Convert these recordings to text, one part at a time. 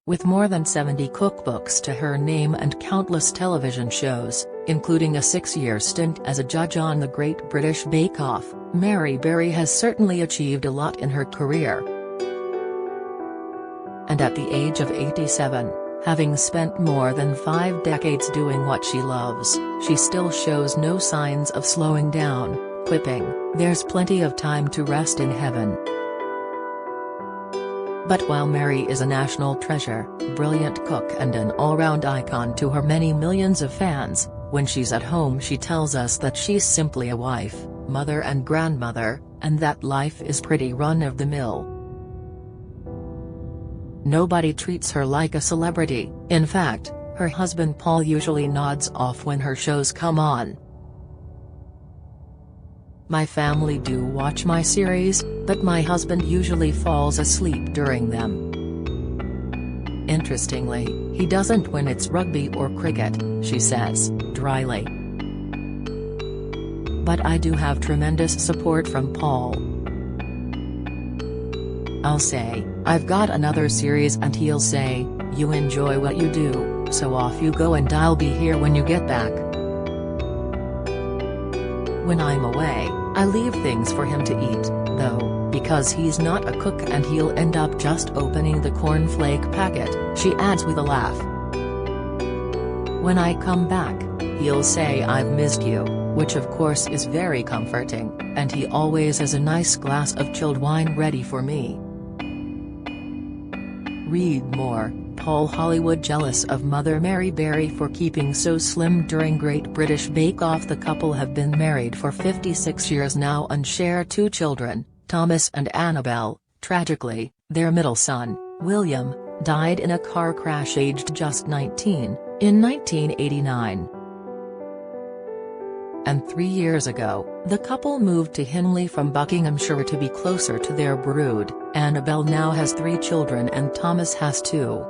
With more than 70 cookbooks to her name and countless television shows, including a 6-year stint as a judge on The Great British Bake Off, Mary Berry has certainly achieved a lot in her career. And at the age of 87, having spent more than 5 decades doing what she loves, she still shows no signs of slowing down, quipping, "There's plenty of time to rest in heaven." But while Mary is a national treasure, brilliant cook and an all-round icon to her many millions of fans, when she's at home she tells us that she's simply a wife, mother and grandmother, and that life is pretty run-of-the-mill. Nobody treats her like a celebrity. In fact, her husband Paul usually nods off when her shows come on. "My family do watch my series, but my husband usually falls asleep during them. Interestingly, he doesn't when it's rugby or cricket," she says, dryly. "But I do have tremendous support from Paul. I'll say, I've got another series and he'll say, you enjoy what you do, so off you go and I'll be here when you get back. When I'm away, I leave things for him to eat, though, because he's not a cook and he'll end up just opening the cornflake packet," she adds with a laugh. "When I come back, he'll say I've missed you, which of course is very comforting, and he always has a nice glass of chilled wine ready for me." Read more. Paul Hollywood jealous of mother Mary Berry for keeping so slim during Great British Bake Off. The couple have been married for 56 years now and share 2 children, Thomas and Annabelle. Tragically, their middle son, William, died in a car crash aged just 19, in 1989. And 3 years ago, the couple moved to Hinley from Buckinghamshire to be closer to their brood. Annabelle now has 3 children and Thomas has 2.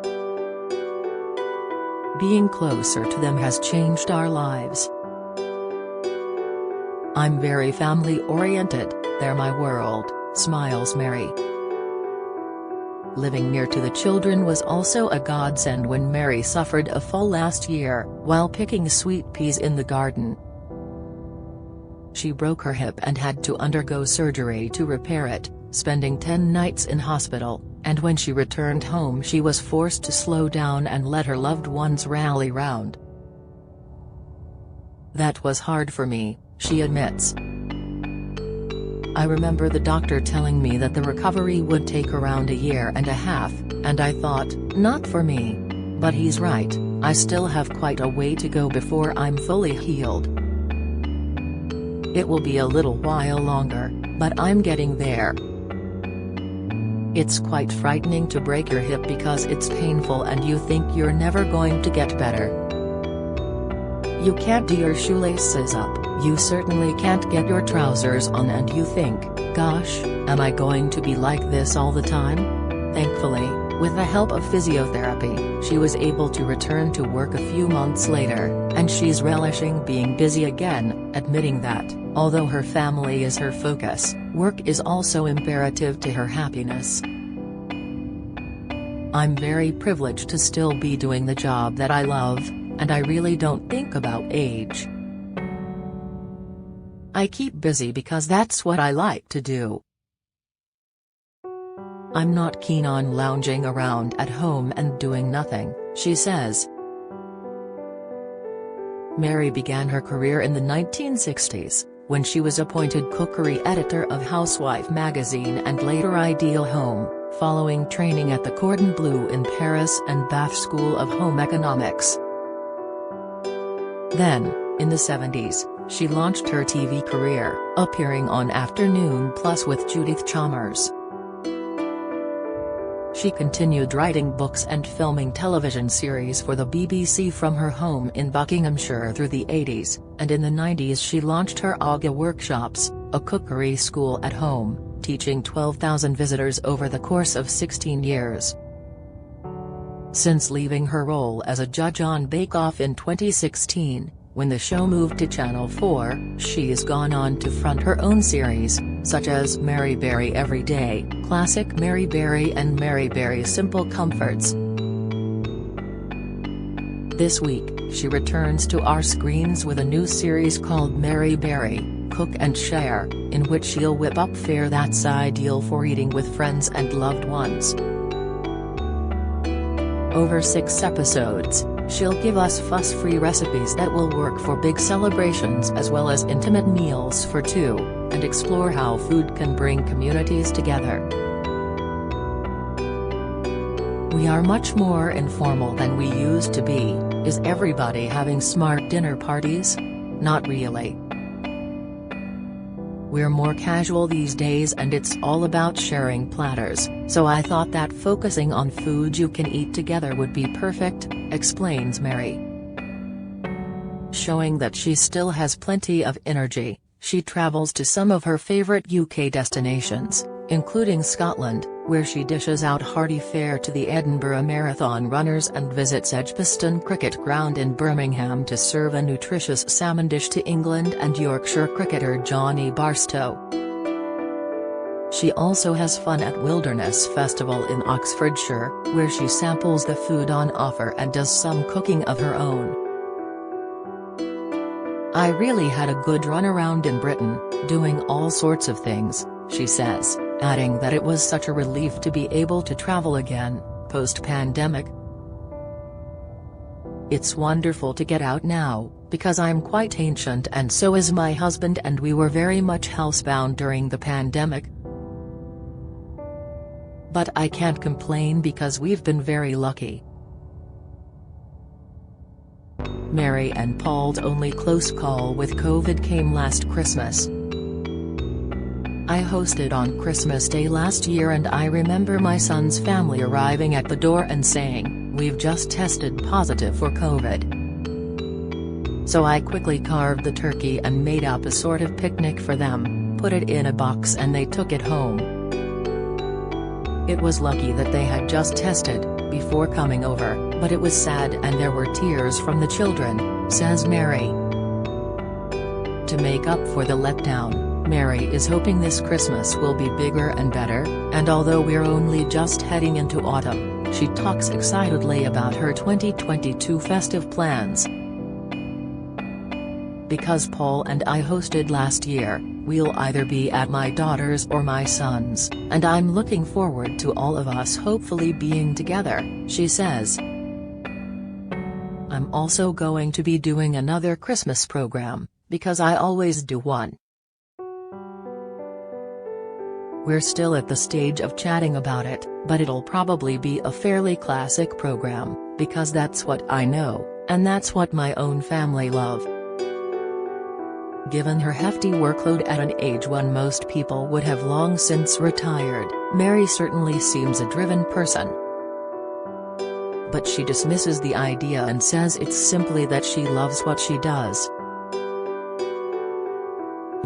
"Being closer to them has changed our lives. I'm very family-oriented, they're my world," smiles Mary. Living near to the children was also a godsend when Mary suffered a fall last year while picking sweet peas in the garden. She broke her hip and had to undergo surgery to repair it, spending 10 nights in hospital, and when she returned home she was forced to slow down and let her loved ones rally round. "That was hard for me," she admits. "I remember the doctor telling me that the recovery would take around a year and a half, and I thought, not for me. But he's right, I still have quite a way to go before I'm fully healed. It will be a little while longer, but I'm getting there. It's quite frightening to break your hip because it's painful and you think you're never going to get better. You can't do your shoelaces up, you certainly can't get your trousers on, and you think, gosh, am I going to be like this all the time?" Thankfully, with the help of physiotherapy, she was able to return to work a few months later, and she's relishing being busy again, admitting that, although her family is her focus, work is also imperative to her happiness. "I'm very privileged to still be doing the job that I love, and I really don't think about age. I keep busy because that's what I like to do. I'm not keen on lounging around at home and doing nothing," she says. Mary began her career in the 1960s, when she was appointed cookery editor of Housewife magazine and later Ideal Home, following training at the Cordon Bleu in Paris and Bath School of Home Economics. Then, in the 70s, she launched her TV career, appearing on Afternoon Plus with Judith Chalmers. She continued writing books and filming television series for the BBC from her home in Buckinghamshire through the 80s, and in the 90s she launched her AGA Workshops, a cookery school at home, teaching 12,000 visitors over the course of 16 years. Since leaving her role as a judge on Bake Off in 2016, when the show moved to Channel 4, she's gone on to front her own series, such as Mary Berry Every Day, Classic Mary Berry and Mary Berry Simple Comforts. This week, she returns to our screens with a new series called Mary Berry, Cook and Share, in which she'll whip up fare that's ideal for eating with friends and loved ones. Over 6 episodes, she'll give us fuss-free recipes that will work for big celebrations as well as intimate meals for 2, and explore how food can bring communities together. We are much more informal than we used to be. Is everybody having smart dinner parties? Not really. We're more casual these days and it's all about sharing platters, so I thought that focusing on food you can eat together would be perfect, explains Mary. Showing that she still has plenty of energy, she travels to some of her favorite UK destinations, including Scotland, where she dishes out hearty fare to the Edinburgh Marathon runners and visits Edgbaston Cricket Ground in Birmingham to serve a nutritious salmon dish to England and Yorkshire cricketer Jonny Bairstow. She also has fun at Wilderness Festival in Oxfordshire, where she samples the food on offer and does some cooking of her own. I really had a good run around in Britain, doing all sorts of things, she says, adding that it was such a relief to be able to travel again, post-pandemic. It's wonderful to get out now, because I'm quite ancient and so is my husband and we were very much housebound during the pandemic. But I can't complain because we've been very lucky. Mary and Paul's only close call with COVID came last Christmas. I hosted on Christmas Day last year and I remember my son's family arriving at the door and saying, "We've just tested positive for COVID." So I quickly carved the turkey and made up a sort of picnic for them, put it in a box and they took it home. It was lucky that they had just tested, before coming over, but it was sad and there were tears from the children, says Mary. To make up for the letdown, Mary is hoping this Christmas will be bigger and better, and although we're only just heading into autumn, she talks excitedly about her 2022 festive plans. Because Paul and I hosted last year, we'll either be at my daughter's or my son's, and I'm looking forward to all of us hopefully being together, she says. I'm also going to be doing another Christmas program, because I always do one. We're still at the stage of chatting about it, but it'll probably be a fairly classic program, because that's what I know, and that's what my own family love. Given her hefty workload at an age when most people would have long since retired, Mary certainly seems a driven person. But she dismisses the idea and says it's simply that she loves what she does.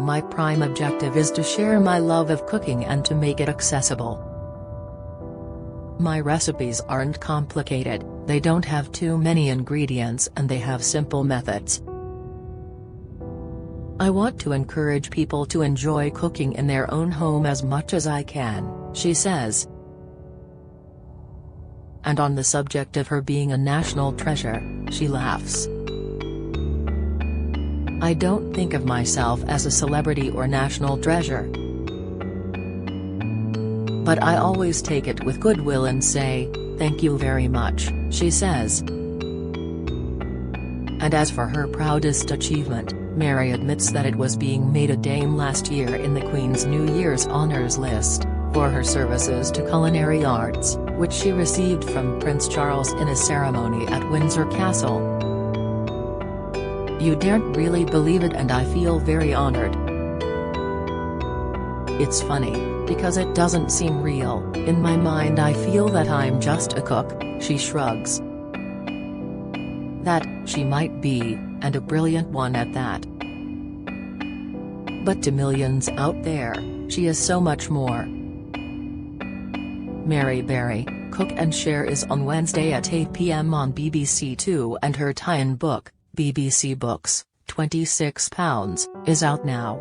My prime objective is to share my love of cooking and to make it accessible. My recipes aren't complicated, they don't have too many ingredients and they have simple methods. I want to encourage people to enjoy cooking in their own home as much as I can, she says. And on the subject of her being a national treasure, she laughs. I don't think of myself as a celebrity or national treasure. But I always take it with goodwill and say, "Thank you very much," she says. And as for her proudest achievement, Mary admits that it was being made a dame last year in the Queen's New Year's Honours List, for her services to culinary arts, which she received from Prince Charles in a ceremony at Windsor Castle. You daren't really believe it and I feel very honored. It's funny, because it doesn't seem real. In my mind I feel that I'm just a cook, she shrugs. That, she might be, and a brilliant one at that. But to millions out there, she is so much more. Mary Berry, Cook and Share is on Wednesday at 8 p.m. on BBC Two and her tie-in book, BBC Books, £26, is out now.